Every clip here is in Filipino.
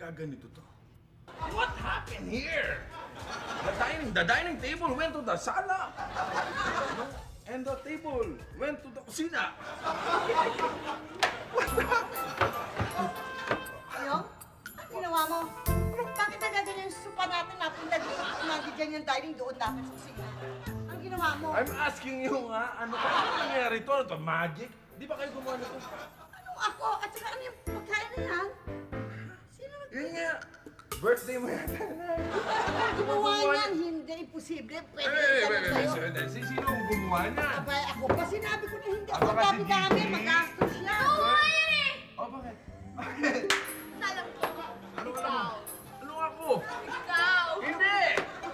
magkaganito to? What happened here? The dining table went to the sala. And the table went to the kusina. What happened? Ano? Ang ginawa mo? Bakit nagaganyan yung sopa natin napunta dito? Nandiyan yung dining doon natin sa kusina. Ang ginawa mo? I'm asking you nga, ano nangyari to? Ano to? Magic? Di ba kayo gumawa nito? Anong ako? At saka ano yung pagkain na yan? Sino Yun nga. Birthday mo yata na. gumawa niyan? Hindi, imposible. Pwede Sino ang gumawa niyan? Abay, ako pa sinabi ko na hindi. Ako Ang kasi dami-dami, Gigi. magastos siya. Oh, bakit? Bakit? Alam ko. Ano ka Ikaw. naman? Ano ako? Ikaw. Hindi!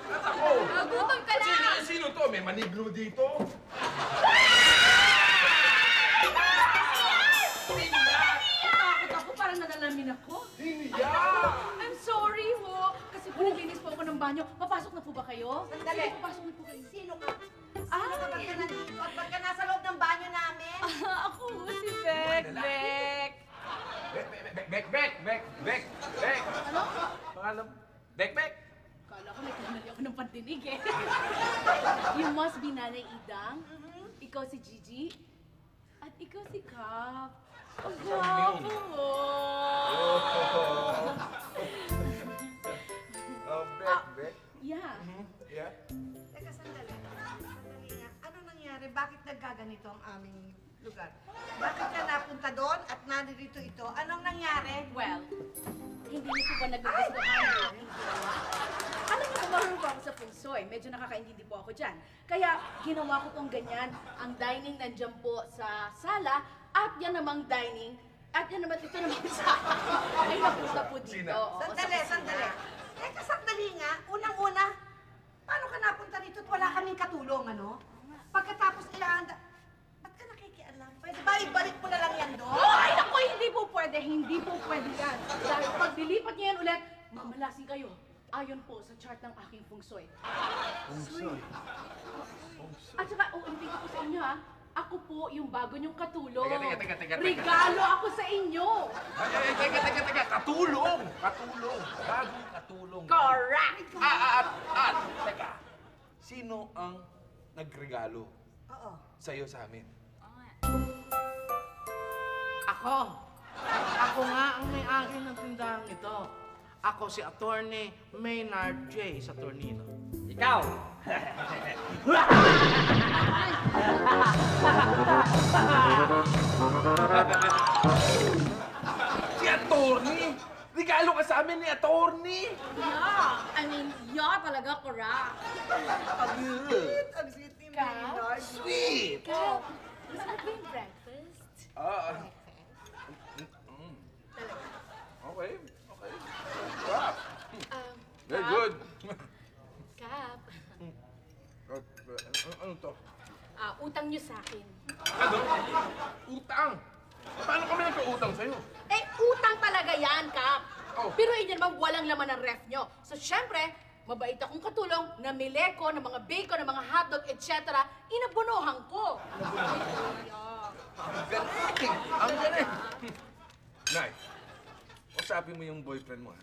At ako! Nagutom ka na. Sino to? May maniglo dito? Takot ako, parang nadalamin ako. Hiniya! I'm sorry ho. Kasi po naglinis po ako ng banyo. Papasok na po ba kayo? Sandali. Sige, papasok na po kayo. Sino ka? Sino ka ba ka nandito? At ba't ka nasa loob ng banyo namin? Ako si Bek, Bek. Bek! Ano? Pangalan? Bek! Kala ko may kamali ako ng pandinig eh. You must be Nanay Idang. Ikaw si Gigi. At ikaw si Cap. Ang gwapo mo. Oh, Bek. Yeah. Yeah? Teka, sandali. Sandali nga. Ano nangyari? Bakit nagkaganito ang aming lugar? Bakit ka napunta doon at naririto ito? Anong nangyari? Well, hindi niyo po ba nagugustuhan ang aking ginawa? Alam niyo po, marunong po ako sa feng shui. Medyo nakakaintindi po ako dyan. Kaya ginawa ko pong ganyan. Ang dining nandyan po sa sala at yan namang dining at yan naman ito namang sala. Ay napunta po dito. Sina? Oo, Sandali, sa kusina. sandali. Teka, sandali nga. Unang-una, paano ka napunta rito at wala kaming katulong, ano? Pagkatapos ilaanda, ba't ka nakikialam? Pwede ba ibalik mo na lang yan doon? Ay, naku, hindi po pwede. Hindi po pwede yan. Dahil pag dilipat niyo yan ulit, mamalasing kayo. Ayon po sa chart ng aking feng shui. At saka, ulitin ko po sa inyo ha. Ako po yung bago niyong katulong. Teka. Regalo ako sa inyo. Ay, teka. Katulong! Bagong katulong. Correct! Teka. Sino ang nagregalo Oo. sa'yo sa amin? Ako. Ako nga ang may-ari ng tindahan ito. Ako si Attorney Maynard J. Saturnino. Ikaw! Si Attorney! Regalo ka sa amin ni Attorney! Yeah! I mean, yeah talaga, correct. Ang sweet ni Maynard. Sweet! Ikaw, masarap ba yung breakfast? Okay. Wow. Very Cap? good. Cap, Ano to? utang niyo sa akin. Ano? Utang! Paano kami nagka-utang sa'yo? Eh, utang talaga yan, Cap. Oh. Pero yun naman, walang laman ng ref nyo. So, syempre, mabait akong katulong, namili ko ng mga bacon, ng mga hotdog, etc. Inabunuhan ko. Ang galing! Ang galing! Nay, usapin mo yung boyfriend mo, ha?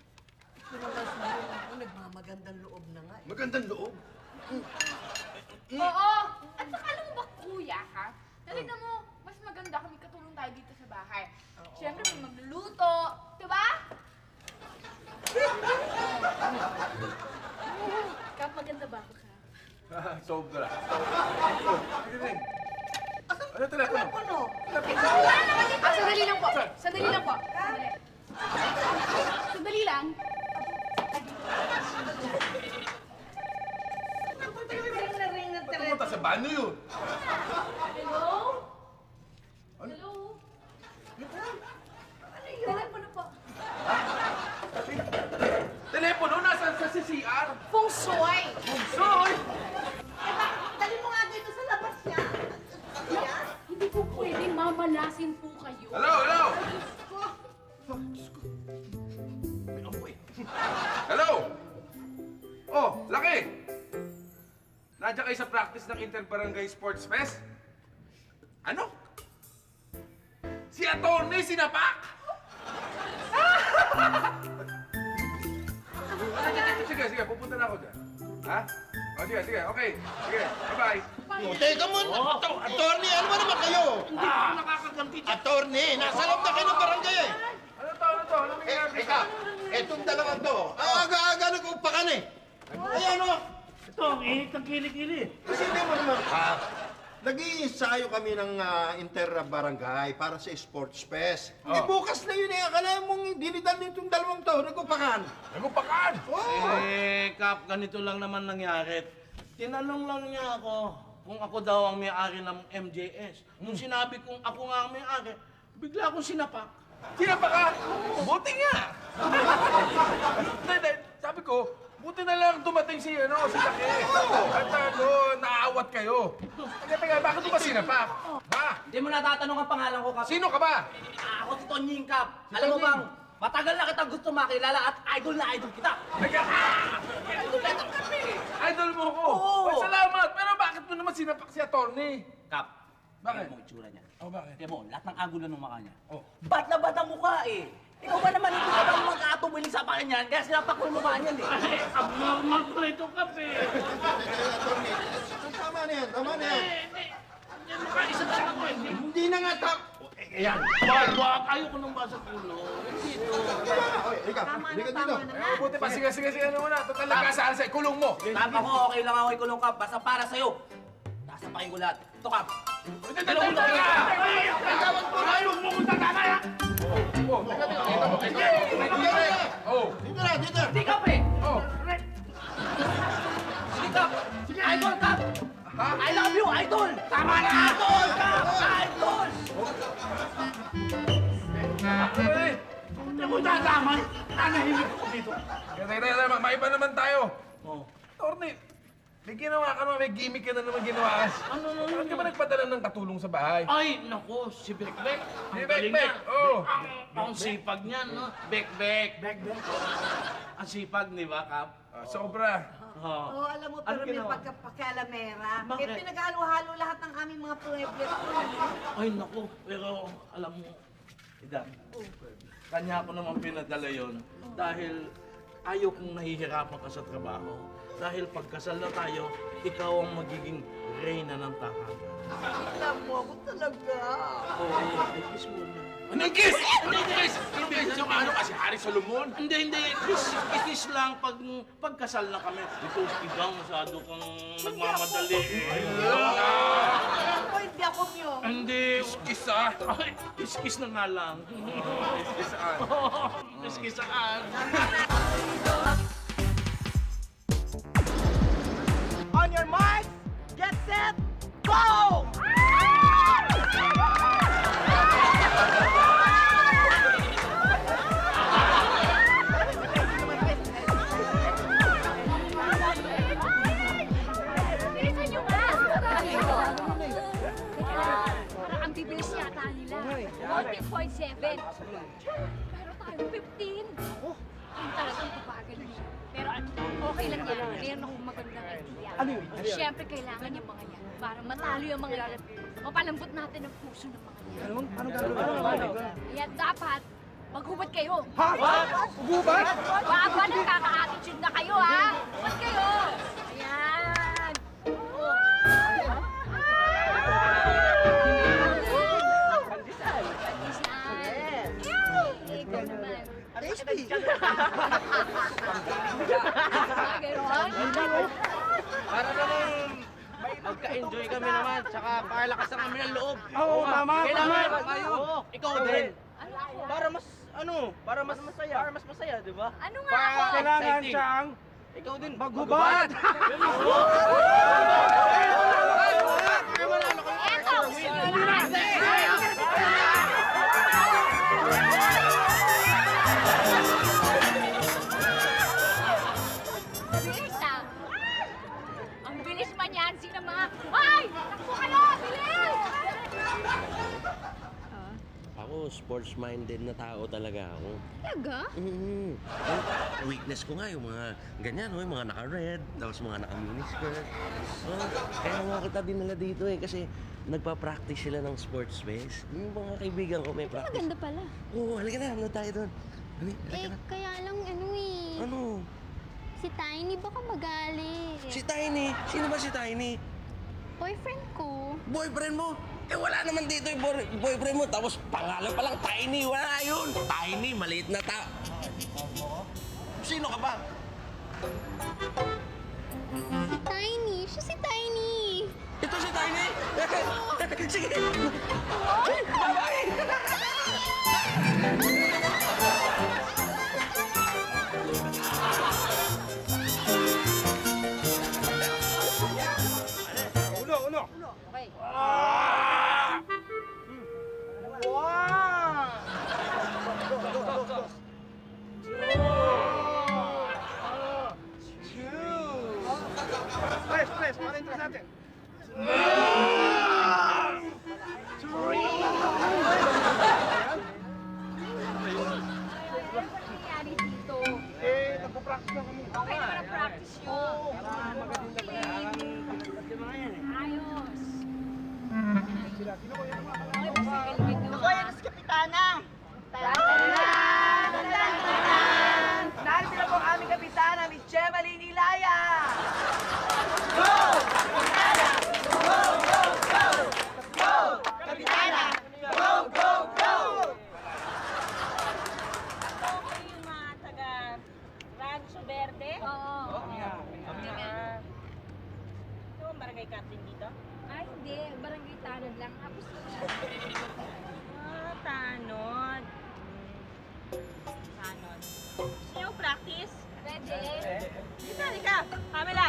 Pero mas meron ako, nagmamagandang loob na nga. Magandang loob. Oo. At saka alam mo ba, kuya, ha? Talaga mo, mas maganda kami katulong tayo dito sa bahay. Siyempre, may magluluto. Diba? Cap, maganda ba ako, Cap? Sobra. Sige. Ano telepono? Ano? Sandali lang po. Sandali lang po. Sandali lang. Ring na Ba't pumunta sa banyo yun? Hello? Ano? Hello? Telepono po. Telepono? Nasaan sa CCR? Feng Shui. Soy! Dali mo nga dito sa labas niya. Yan. Hindi po pwedeng mamalasin po kayo. Hello! May amoy. Hello! Oh, Laki! Nandiyan kayo sa practice ng Inter-Barangay Sports Fest? Ano? Si Atty. Sinapak! Sige, pupunta na ako dyan. Ha? O, sige, okay. Sige, bye-bye. Teka mo, attorney, ano ba naman kayo? Hindi ako nakakaganti dyan. Attorney, nasa loob na kayo ng barangay eh. Ano to? Ano nangyayari? Eka, etong dalawang to, aga-aga nag-upakan eh. Ayan o. Ito, ang init ng kilikili. Kasi hindi mo naman, nag-iinsayo kami ng inter-barangay para sa sports fest. Oh. Bukas na yun eh. Akala mong dinidan nitong dalawang to, nag-upakan. Nagpakaan! Oo. Kap, ganito lang naman nangyari. Tinanong lang niya ako kung ako daw ang may-ari ng MJS. Nung sinabi kong ako nga ang may-ari, bigla akong sinapak. Sinapa ka? Buti nga! Hindi, sabi ko, buti na lang dumating si Laki. At naawat kayo. Teka, bakit mo ba sinapak? Ha? Hindi mo natatanong ang pangalan ko, Kap. Sino ka ba? Ako si Tonying, Kap. Si Alam mo Tonying? bang, matagal na kitang gusto makilala at idol na idol kita. Teka, idol kami. Idol mo ko. Oo. Ay, salamat. Pero bakit mo naman sinapak si attorney? Kap, Bakit? tingnan mo itsura niya. Oh, bakit? Tingnan mo, lahat ng angulo ng mukha niya. Oh. Ba't na ba't ang mukha eh? Ikaw ba naman hindi ka ba magkakatuwiling sa akin yan? Kaya sinapak ko yung mukha niyan eh. Ay, abnormal pala ito, Kap eh. Attorney, tama na yan, tama na yan. Yan, makaisa na ako eh. Hindi na nga Ayan, wag. Ayoko nang basa ulo. Hindi ito. Oy, ika, halika dito. Eh, buti pa. Sige, ano muna. Total nagkasaan sa'yo. Kulong mo. Kap, ako okay lang ako ikulong, Kap. Basta para sa'yo. Nasapakin ko lahat. Ito, Kap. Teka! Ayok mo kung tagakaya. Oh, teka. Kita mo. Oh. Dito na, dito na. Hindi, Kap eh. Oh. Sige, Kap. Idol, Kap. Ha? I love you, idol. Tama na, idol, Kap. Idol. Eh, Hindi mo dadamay. Nanahimik ko dito. Teka. Maiba naman tayo. Oh. Attorney, may ginawa ka naman. May gimmick ka na naman ginawa. Ano? Bakit ka ba nagpadala ng katulong sa bahay? Ay, naku, si Bekbek. Si Ang galing Bekbek, niya. oo. Ang sipag niyan, no? Bekbek. Ang sipag, di ba, Kap? Sobra. Oh. Oo, alam mo, pero Ano may ginawa? pagkapakialamera. Bakit? Eh, pinag-halo-halo lahat ng aming mga pueblo. Ay, naku, pero alam mo, Idan, kanya ako naman pinadala yon dahil ayaw kong nahihirapan ka sa trabaho. Dahil pagkasal na tayo, ikaw ang magiging reyna ng tahanan. Alam mo, ako talaga. Oo, ay kiss mo na. Anong kiss? Anong kiss? Kiss yung ano kasi Hari Solomon. Hindi. Kiss lang pagkasal na kami. Ito, Idan, masyado kang nagmamadali. Ako, hindi ako myo. Hindi. Kiss ah. Ay, kiss na nga lang. Kiss ah. Kiss-kissaan. On your mark, get set, go! Bilisan nyo nga! Parang ang bibilis yata nila. 14.7. Pero tayo, 15. Ang talagang papagal nila. Pero okay lang yan. Meron akong magandang idea. Ano yun? Siyempre, kailangan yung mga yan. Para matalo yung mga yan. Mapalambot natin ang puso ng mga yan. Ano gagawin? Kaya dapat, maghubad kayo. Ha? Ugubat? Baka nagkaka-attitude na kayo, ha? Ba't kayo? Ayan. Pandesal. Yay! Ikaw naman. Tasty. Para naman magka-enjoy kami naman, tsaka pakalakas na kami ng loob. Oo, tama. Kailangan, ikaw din. Para mas, para mas masaya. Para mas masaya, di ba? Ano nga ako? Kailangan siyang, ikaw din, Ugubat? Eto! Bilis ah! Ang bilis manyansi ng mga... Ay! Takbo kayo! Bilis! Ako, sports-minded na tao talaga ako. Talaga? Ang weakness ko nga yung mga ganyan, yung mga naka-red, tapos mga naka-miniskirt. Kaya nga kita dinala dito kasi nagpa-practice sila ng sports fest. Yung mga kaibigan ko may practice. Maganda pala. Oo, halika na, ano tayo doon? Halika Eh, na. kaya lang ano eh. Ano? Si Tiny baka magalit. Si Tiny? Sino ba si Tiny? Boyfriend ko. Boyfriend mo? Eh wala naman dito yung boyfriend mo. Tapos pangalan pa lang Tiny. Wala yun. Tiny, maliit na Sino ka ba? Si Tiny. Siya si Tiny. Ito si Tiny? Sige. Bye-bye! Okay. Ano ba nangyari dito? Nagpa-practice lang kami. Okay naman ang practice nyo. Ayos. Okay, basta galigin nyo. Ako yan, si Kapitana! Narito na po ang aming Kapitana, Miss Chemalyn Ilaya! Go! Kapitana! Go, go, go! Go! Kapitana! Go, go, go! Ako yung mga taga Rancho Verde. Oo. Ito ang barangay captain dito. Ay, hindi. Barangay Tanod lang. Tapos Tanod. Tanod. Gusto niyo practice? pwede. Dito, halika. Pamela.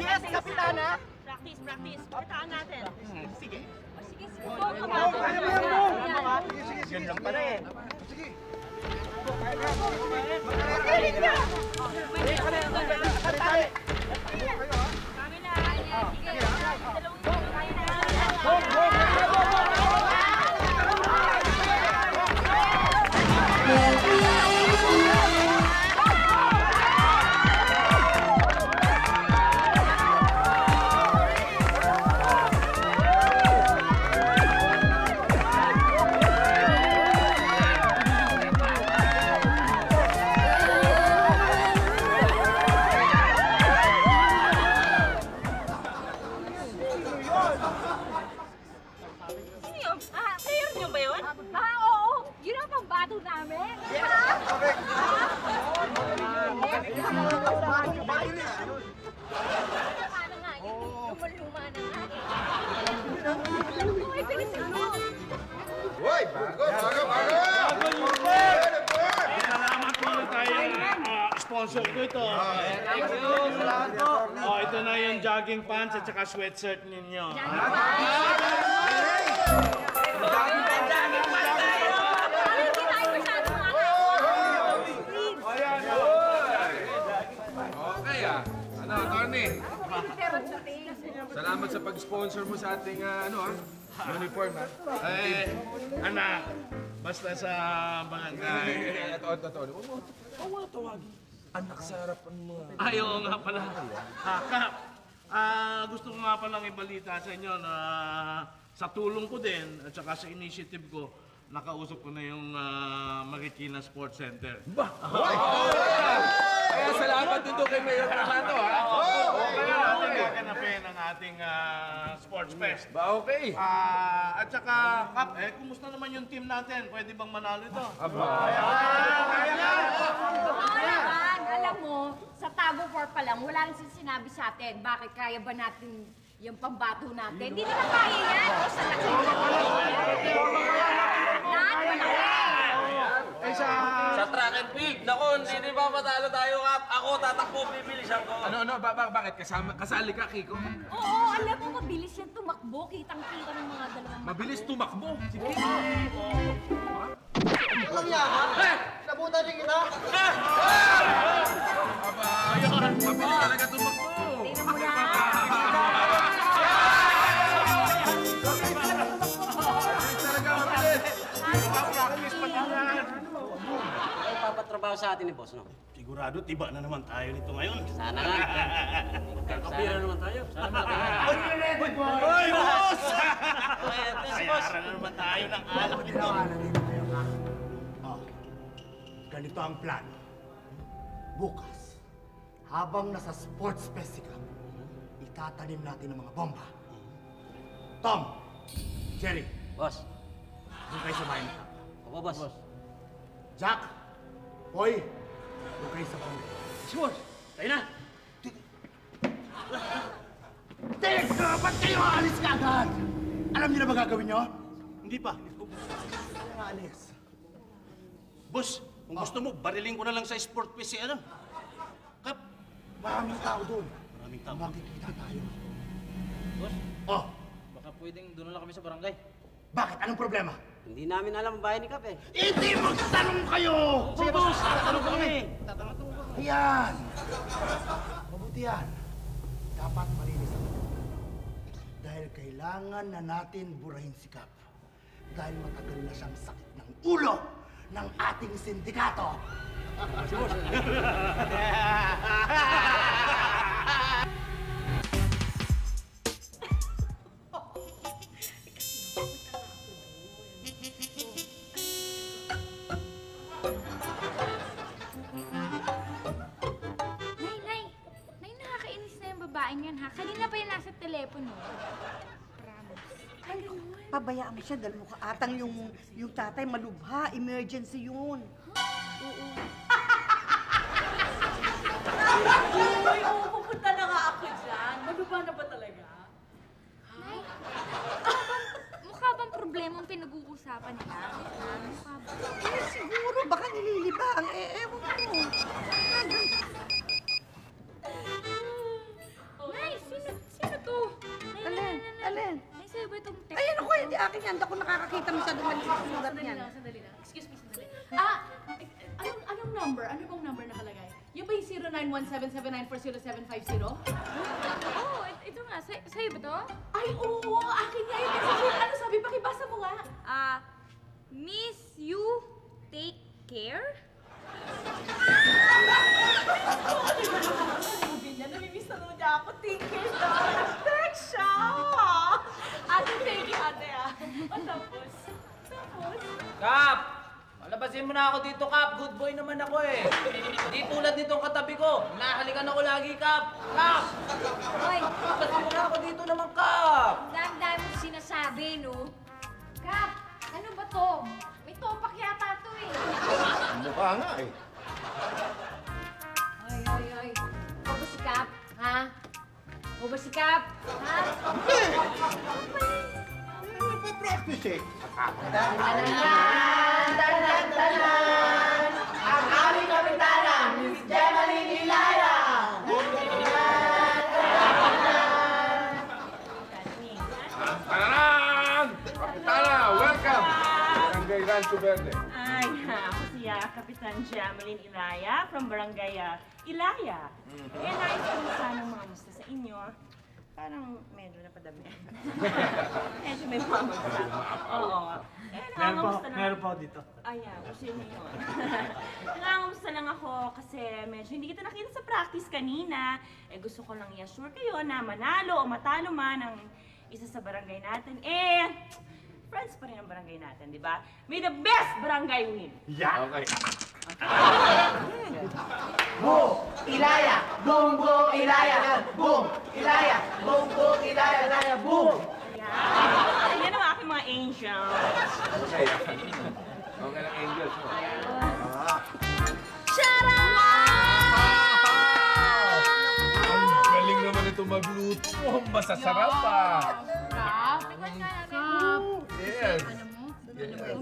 Yes, Kapitana! Practice, practice. Pakitaan natin. Sige. O, sige, sige. Go, Go, go, go. go. Kaya mo yan, Bo! Ayan. Yan lang pala eh. Pamela. Ayan, sige. Dalawang ito. Kaya na. Sino yun? Player niyo ba yun? Oo. Yun ang pambato namin. Ano nga, yun. Luma-luma na nga. Uy, bilisan mo. Hoy, bago! Salamat po tayong sponsor ko ito. Thank you. Salamat po. Oh, ito na yung jogging pants at saka sweatshirt ninyo. Okay Ano, Tony? Salamat sa pag-sponsor mo sa ating uniform Anak, basta sa barangay. Ito. Huwag mo tawagin. Anak sa harapan mo. Ay, oo nga pala. Kap, gusto ko nga palang ibalita sa inyo na sa tulong ko din at saka sa initiative ko, nakausap ko na yung Marikina Sports Center. Kaya salamat din doon kay Mayor Fernando, Kaya natin gaganapin ang ating Sports Fest. Okay. At saka, Kap, kumusta naman yung team natin? Pwede bang manalo ito? Oo naman, alam mo, sa Tago 4 pa lang, wala rin sinabi sa atin. Bakit kaya ba natin yung pambato natin? Hindi naman kaya yan. O, sa laki. Lahat malaki. Sa track and field. Naku, hindi ba matalo tayo, Kap? Ako, tatakbo, bibilisan ko. Bakit? Kasali ka, Kiko? Oo, alam mo, mabilis yan tumakbo. Kitang-kita ng mga dalawang mata. Mabilis tumakbo. Si Kiko. Walang yaman! Nabutan rin kita! Mabilis talaga tumakbo. Tingnan mo na. Papatrabaho sa atin ni boss, no? Sigurado, tiba na naman tayo nito ngayon. Sana nga. Magkakapira naman tayo. Sana makakapira. Hoy, boss! Si boss. Bayaran na naman tayo ng alak nito. Ganito ang plan. Bukas, habang nasa sports festival, itatanim natin ang mga bomba. Tom, Jerry. Boss. Doon kayo sa bahay ni Cap. Opo, boss. Jack, Boy, doon kayo sa barangay. Boss, tayo na. Teka, ba't kayo aalis ka agad? Alam niyo na ba gagawin niyo? Hindi pa. Kaya aalis. Boss, kung gusto mo, barilin ko na lang sa sport quiz si ano. Kap. Maraming tao doon. Maraming tao. Makikita tayo. Boss, Oh, baka pwedeng doon na lang kami sa barangay. bakit? Anong problema? Hindi namin alam ang bahay ni Kap eh. Hindi magtanong kayo! Sige, boss. Tatanong ko kami. Ayan! Mabuti yan. Dapat malinis ang ulo. Dahil kailangan na natin burahin si Cap. Dahil matagal na siyang sakit ng ulo ng ating sindikato. Nay, nakakainis na yung babaeng yan ha. Kanina pa yung nasa telepono. Ay, pabayaan mo siya dahil mukha atang yung tatay malubha. Emergency yun. Uy, pupunta na nga ako dyan. Maluba na ba talaga? Nay, mukha bang problema ang pinag-uusapan nila? Mukha ba? Siguro, baka nililibang. Ewan ko. Nay, sino to? Alin? Alin? Nay, sa'yo ba itong text? Ayan ako, hindi akin yan. Ako nakakakita mo sa dumalis sa sulat niyan. Sandali lang. Excuse me, sandali. Anong number? Ano bang number nakalagay? Yung ba yung 091779400750? Oo, ito nga. Sa'yo ba to? Ay, oo! Akin nga yung message. Ano sabi? Pakibasa mo nga. Miss you, take care? Sabi niya, namimiss na niya ako. Take care daw. Text siya! Ate, thank you, ate ah. O tapos? Kap! Malabasin mo na ako dito, Kap. Good boy naman ako eh. Di tulad nitong katabi ko. Nahalikan ako lagi, Kap. Kap! Hoy, Malabasin mo na ako dito naman, Kap. dami-dami mo sinasabi, no? Kap, ano ba to? May topak yata to eh. Mukha nga eh. Hoy. Ikaw ba si Kap? Ha? Ikaw ba si Kap? Ha? Nagpa-practice eh. Ang aming kapitana, Miss Gemaline Ilaya! Tararan! Kapitana, welcome! Barangay Rancho Verde. Ay, ako siya, Kapitan Gemaline Ilaya from Barangay Ilaya. Eh, nais ko sanang mga musta sa inyo. Parang medyo napadami. Medyo may pamagsa. Oo. Eh, nangangamusta lang. Meron pa ako dito. Ayan, gusto niyo yun. Nangangamusta lang ako kasi medyo hindi kita nakita sa practice kanina. Eh, gusto ko lang i-assure kayo na manalo o matalo man ang isa sa barangay natin. Eh, friends pa rin ang barangay natin, di ba? May the best barangay win! Yeah. Okay. Boom! Ilaya! Boom, boom, Ilaya! Boom! Ilaya! Boom, boom, Ilaya! Ilaya! Boom! Ayan! Yan ang aking mga angels. Okay. Okay lang, angels mo. Ang galing naman ito magluto. Masasarap ah. Kap, tingnan nga natin. Yes. Alam mo,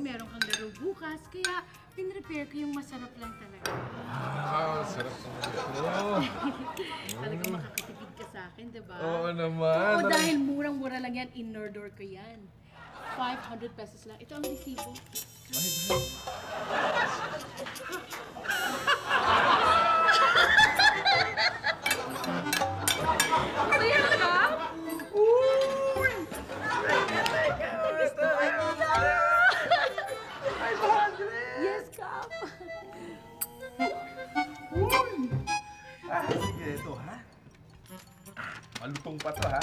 meron kang laro bukas, kaya pinrepare ko yung masarap lang talaga. Wow, sarap naman ito. Talaga makakatipid ka sa akin, di ba? Oo naman. Oo, dahil murang-mura lang yan, in-order ko yan. 500 pesos lang. Ito ang resibo. Kaya ka? Yes, Kap. Sige, ito ha. Malutong pa to ha.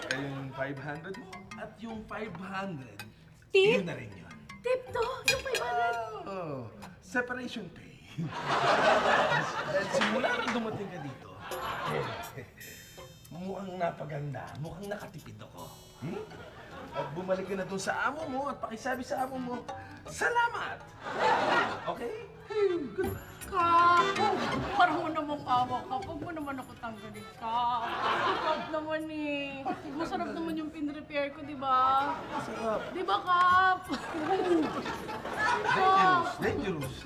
Kaya yung 500 mo at yung 500, Tip? yun na rin yun. Tip to, yung 500. Oh, separation pay. Dahil simula nang dumating ka dito, mukhang napaganda, mukhang nakatipid ako. At bumalik ka na doon sa amo mo at pakisabi sa amo mo, salamat! Okay? Goodbye. Kap! Parang mo namang awa ka. Huwag mo naman ako tanggalin, Kap. Kap naman eh. Masarap naman yung pin-repair ko, di ba? Masarap. Di ba, Kap? Kap! Dangerous.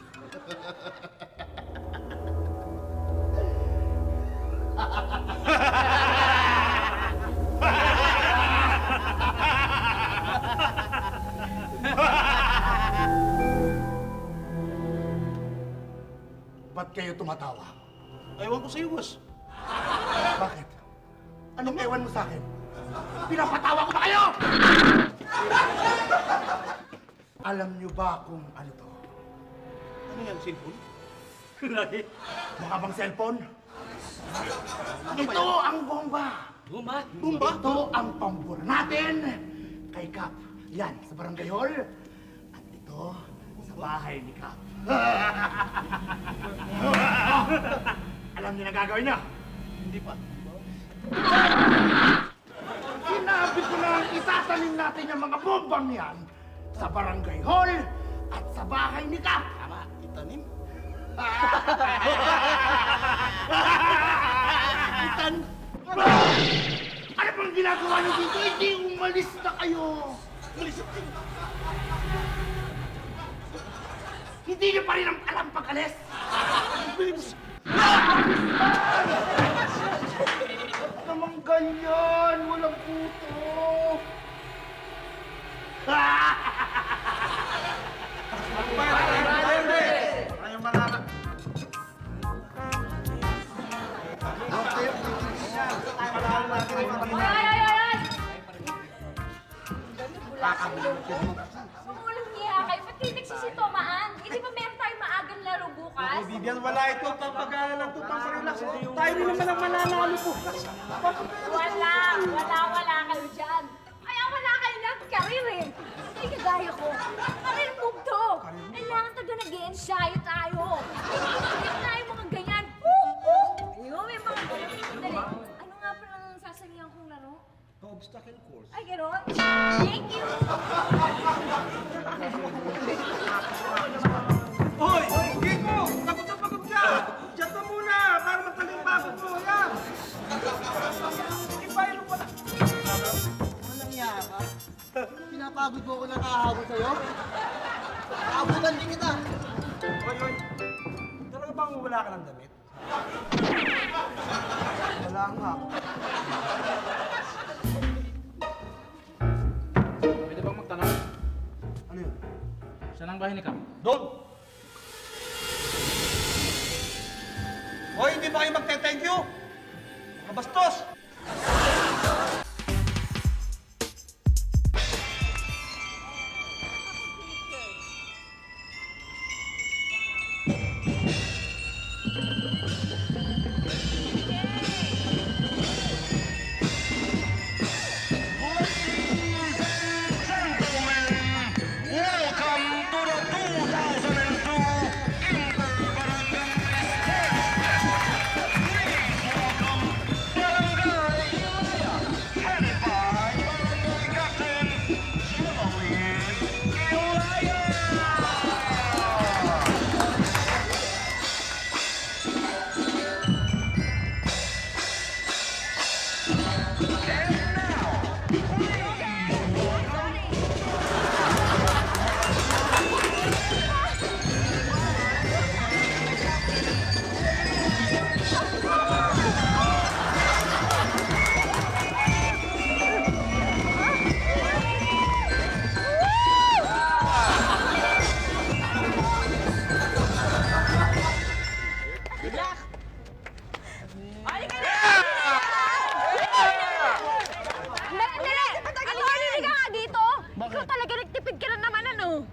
Ba't kayo tumatawa? Ewan ko sa'yo, boss. Bakit? Anong ewan mo sa akin? Pinapatawa ko ba kayo? Alam niyo ba kung ano to? Ano yan, cellphone? Mukha bang cellphone? Ito ang bomba! Bomba? Bomba? Ito ang pambura natin kay Kap. Yan, sa barangay hall. At ito, sa bahay ni Kap. Alam niyo na gagawin niya? Hindi pa. Sinabi ko na itatanim natin yung mga bombang yan sa barangay hall at sa bahay ni Kap. Tama, itanim. Itan! Ano pang ginagawa niyo dito? Hindi umalis na kayo! Umalis na kayo! Hindi niyo pa rin alam pag-alis! Ba't naman ganyan? Walang puto! Ayaw malala. Walang niya kayo. Ba't kayo nagsisitomaan? Hindi ba meron tayong maagang laro bukas? Bibian, wala ito. Pampagana lang ito. Pamparelax. Tayo rin naman ang mananalo bukas. Wala kayo dyan. Kaya wala kayo ng career eh. Hindi kagaya ko. Career move to. Kailangan taga nag-e-ensayo tayo. Hindi tayo mga ganyan. Ayun, may mga ganyan. Dali. Ano nga pa lang sasabihan kong laro? Obstacle course. Ay, gano'n? Thank you! Hoy! Kiko! Pagod na pagod ka! Diyan ka muna para matagal yung bago mo. Yan! Ipailo pala. Walang iya ka? Pinapagod mo ako ng kahabol sa'yo? Kaabutan din kita! Hoy! Talaga bang wala ka ng damit? Wala nga. Pwede bang magtanong? Ano yun? Saan ang bahay ni Kap? Doon! Hoy, hindi ba kayo magte-thank you? Mga bastos!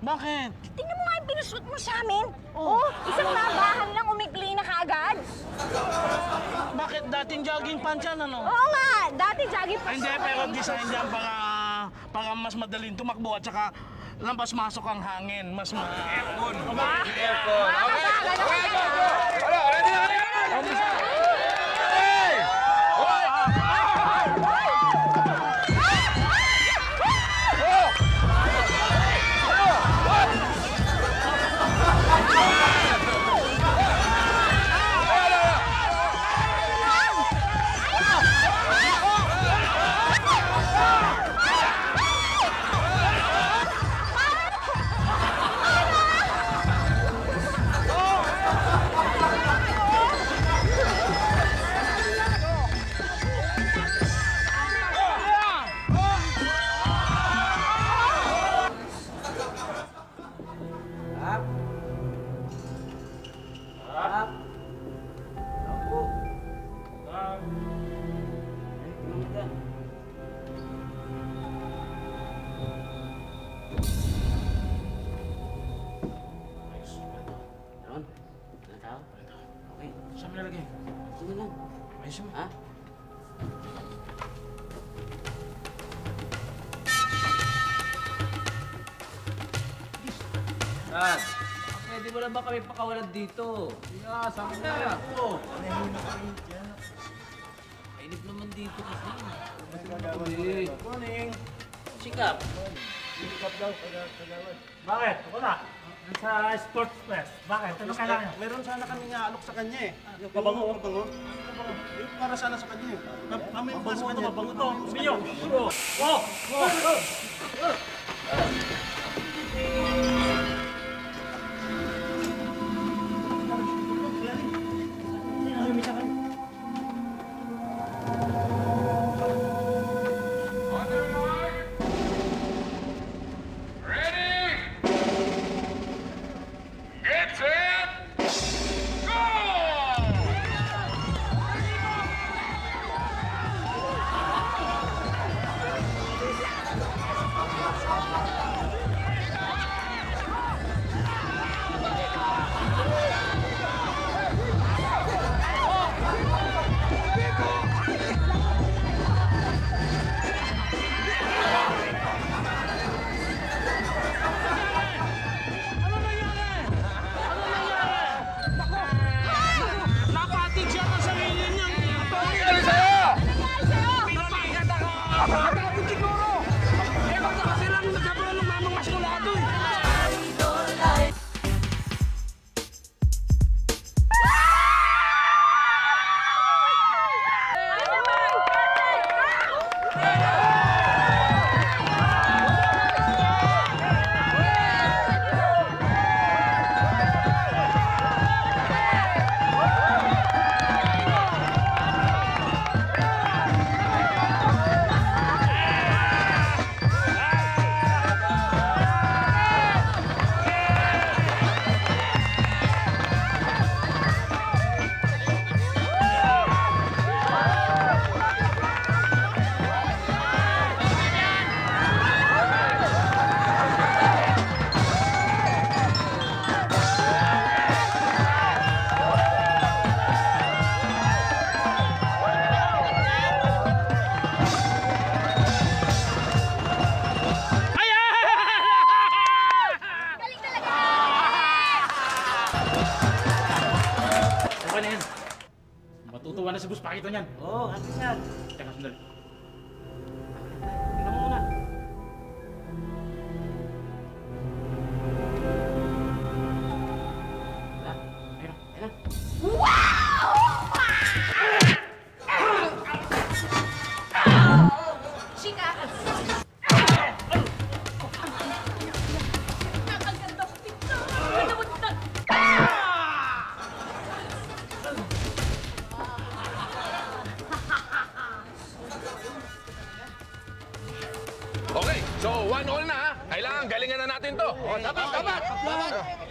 Bakit? Tingnan mo nga yung pinusot mo sa amin. Oh, isang labahan lang umikli na kaagad. Bakit dating jogging pants yan, ano? Oo nga, dati jogging pants. Hindi, pero design yan para mas madaling tumakbo at saka lampas masok ang hangin, mas Aircon. Ma- Aircon. Okay. Okay, go, go. Ano, ready na kayo? Hey! Hoy! Saan mo nalagay? Sino lang? Ayos mo. Ha? Dad, pwede mo lang ba kami pakawalan dito? Yeah, saan mo na ako? Mainit naman dito kasi. Morning. Sikap. Sikap daw, kagawad. Bakit? Ako na. Sa Sports Fest. Bakit? Ano kailangan niyo? Meron sana kami alok sa kanya eh. Yung pabango. Pabango. Yung para sana sa kanya eh. Kami yung para sa kanya. Pabango to. Gusto niyo? Oh! Matutuwa na si Boss Pakito niyan. Oo, ate siya. Teka, sandali. Tingnan mo muna. Chika! Okay, so 1-1 na ha. Kailangan galingan na natin to. Tapat!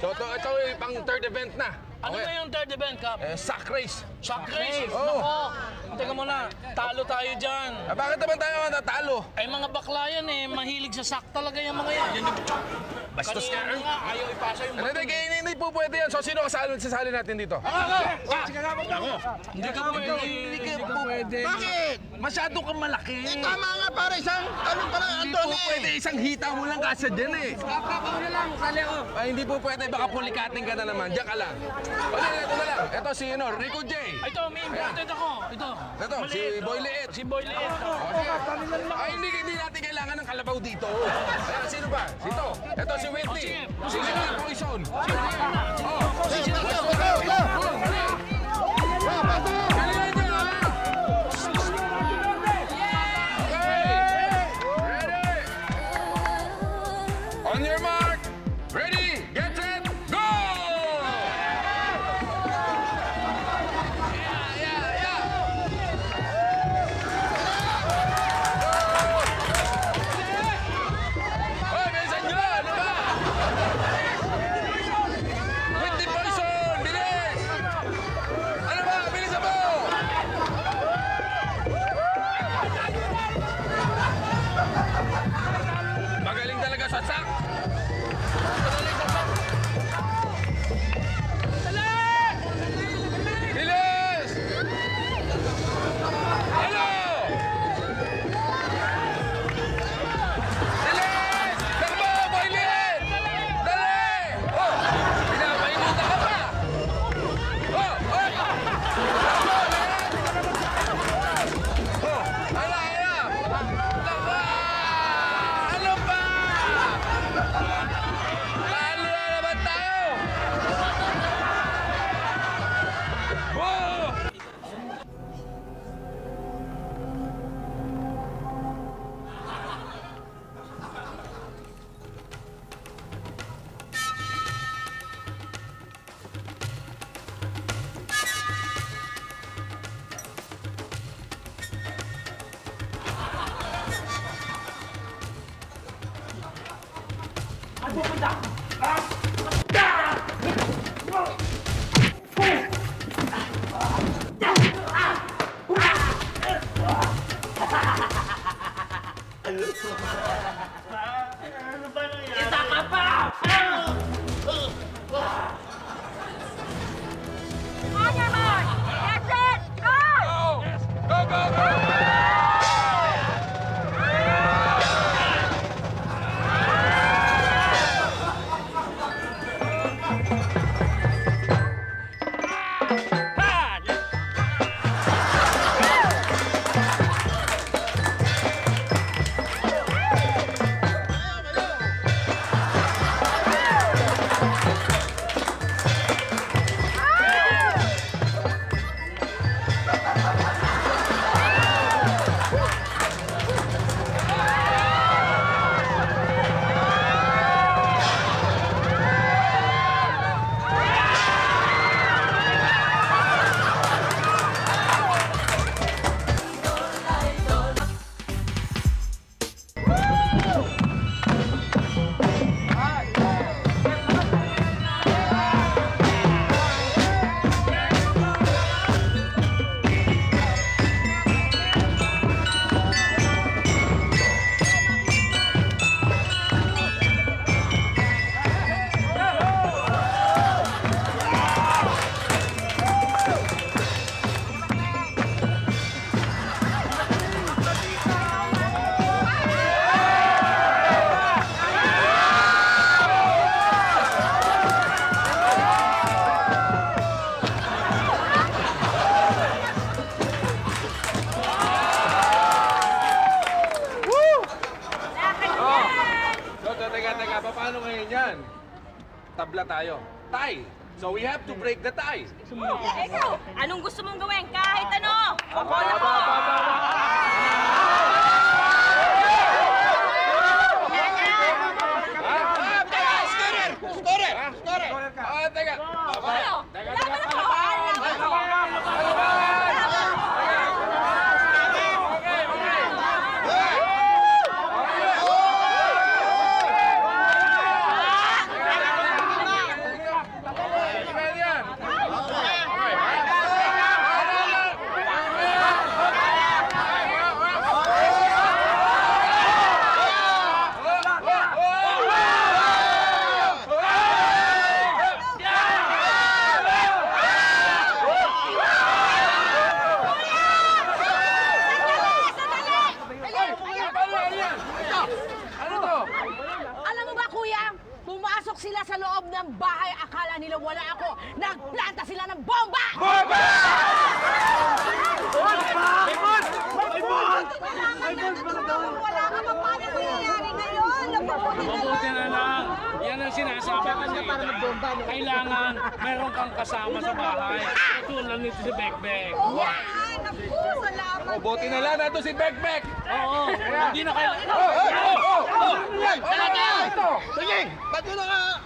So ito yung pang third event na. Ano na yung third event, Kap? Sack race. Sack race? Oo. Nako! Teka muna, talo tayo dyan. Bakit naman tayo natatalo? Ay mga bakla yan eh, mahilig sa sack talaga yung mga yan. Yan yung Bastos ka. Kanina nga, ayaw ipasa yung Hindi po pwede yan. So, sino sasali natin dito? Hindi ka pwede. Bakit? Masyado kang malaki. Tama nga pare, isang talon pala, Hindi po Anthony. pwede. Isang hita mo lang kasi dyan eh. na lang, sali ako. Ay, hindi po pwede. Baka pulikating ka na naman. Diyan ka lang. Okay, ito na lang. Ito si Rico J. Ito, may important ako. Ito. Ito, si Boy Liit. Si Boy Liit. Ay, hindi natin kailangan ng kalabaw dito. Ayan, sino ba? Ito si Whitney. Si Whitney Poison. On your mark, ready, get set, go! Hoy, bilisan nyo! Ano ba? Whitney Poison! Bilis! Ano ba? Bilisan mo! Magaling talaga sa sak! Bilis! Ano? Bilis! Takbo, Boy Liit! Dali! Oh! Pinapainuta ka pa! Oh! Oh! Takbo, Liit! Oh! Ala! Takbo! Ano ba? Paano na naman tayo? Oh! Kita ka pa! On your mark! Get set! Go! Go, go, go! Paano ngayon yan? Tabla tayo. Tie! So we have to break the tie. Ikaw, anong gusto mong gawin? Kahit ano! Bola mo! ng bahay, akala nila wala ako. Nagplanta sila ng bomba! Bomba! Wala ka pa, paano nangyayari ngayon? Mabuti na lang. Yan ang sinasabi kasi. Kailangan meron kang kasama sa bahay. Tulad nito si Bekbek. Yan! Naku, salamat. Buti na lang nato si Bekbek. Oo, hindi na kayo. Talaga! Sige!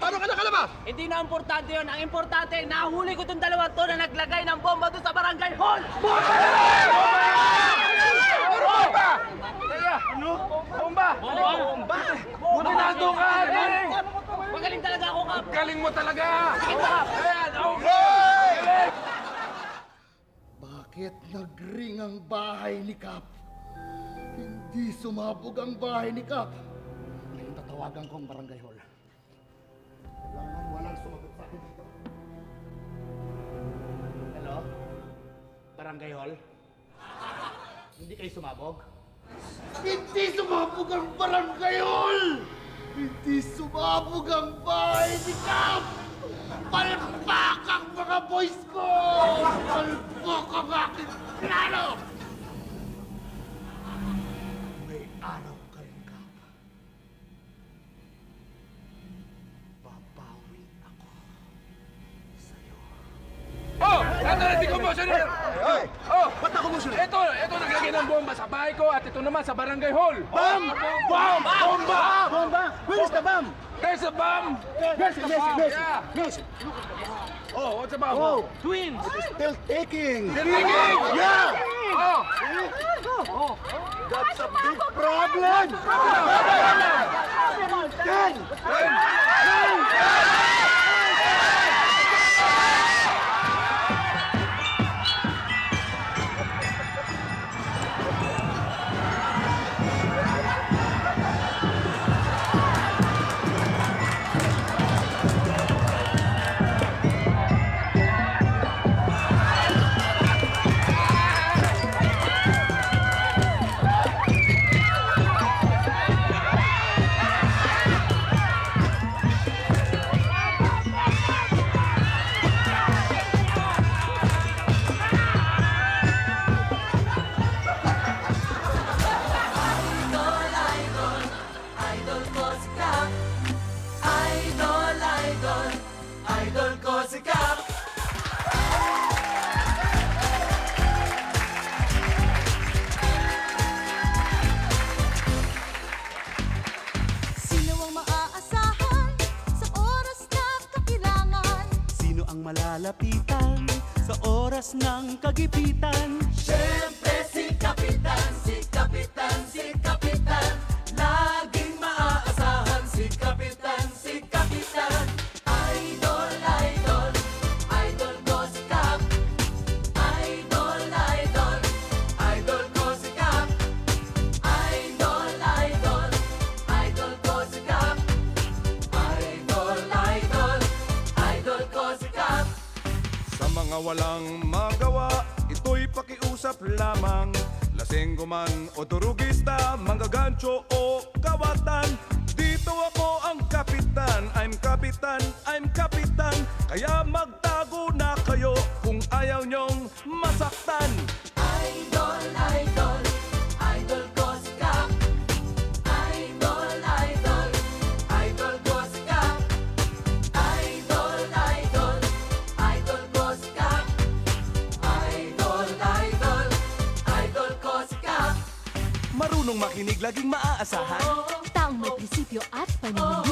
Paano ka nakalabas? Hindi na importante yun. Ang importante, nahuli ko itong dalawa to na naglagay ng bomba doon sa barangay hall. Bomba! Ano? Bomba! Bomba! Buti nandun ka! Galing! Magaling talaga ako, Kap. Galing mo talaga! Sige pa, Kap. Ayan! Okay! Bakit nagring ang bahay ni Kap? Hindi sumabog ang bahay ni Kap. Ngayon tatawagan ko ang barangay hall. Kailangan walang sumagot sa akin dito. Hello? Barangay hall? Hindi kayo sumabog? Hindi sumabog ang barangay hall! Hindi sumabog ang bahay ni Kap! Palpak ang mga boys ko! Palpak ang aking plano! May araw ka rin, Kap. Babawi ako sa'yo. Oh! Nandun ko mo, Sunil! Oh! Ba't ako mo sila? Ito naglagay ng bomba sa bahay ko at ito naman sa barangay hall. Bomb! Bomb! Bomba! Bomba! Where's the bomb? There's a bomb! There's the bomb! Yeah! Music! Oh, what's the bomb? Oh! Twins! Still taking! They're taking! Yeah! Oh! That's a big problem! Ten! malalapitan sa oras ng kagipitan. Siyempre si Kapitan, si Kapitan, si Kapitan. Laging maaasahan si Kapitan, si Kapitan. Idol, idol, idol ko si Kap. Idol, idol, idol ko si Kap. Idol, idol, idol ko si Kap. Idol, idol, idol ko si Kap. Sa mga walang magawa, ito'y pakiusap lamang. Lasenggo man o turugista, manggagancho o kawatan. Dito ako ang kapitan, I'm kapitan, I'm kapitan. Kaya magtago na kayo kung ayaw nyong masaktan. Idol, idol, idol ko si Kap. Idol, idol, idol ko si Kap. Idol, idol, idol ko si Kap. Idol, idol, idol ko si Kap. Marunong makinig, laging maaasahan. Taong may prinsipyo at paniniwala.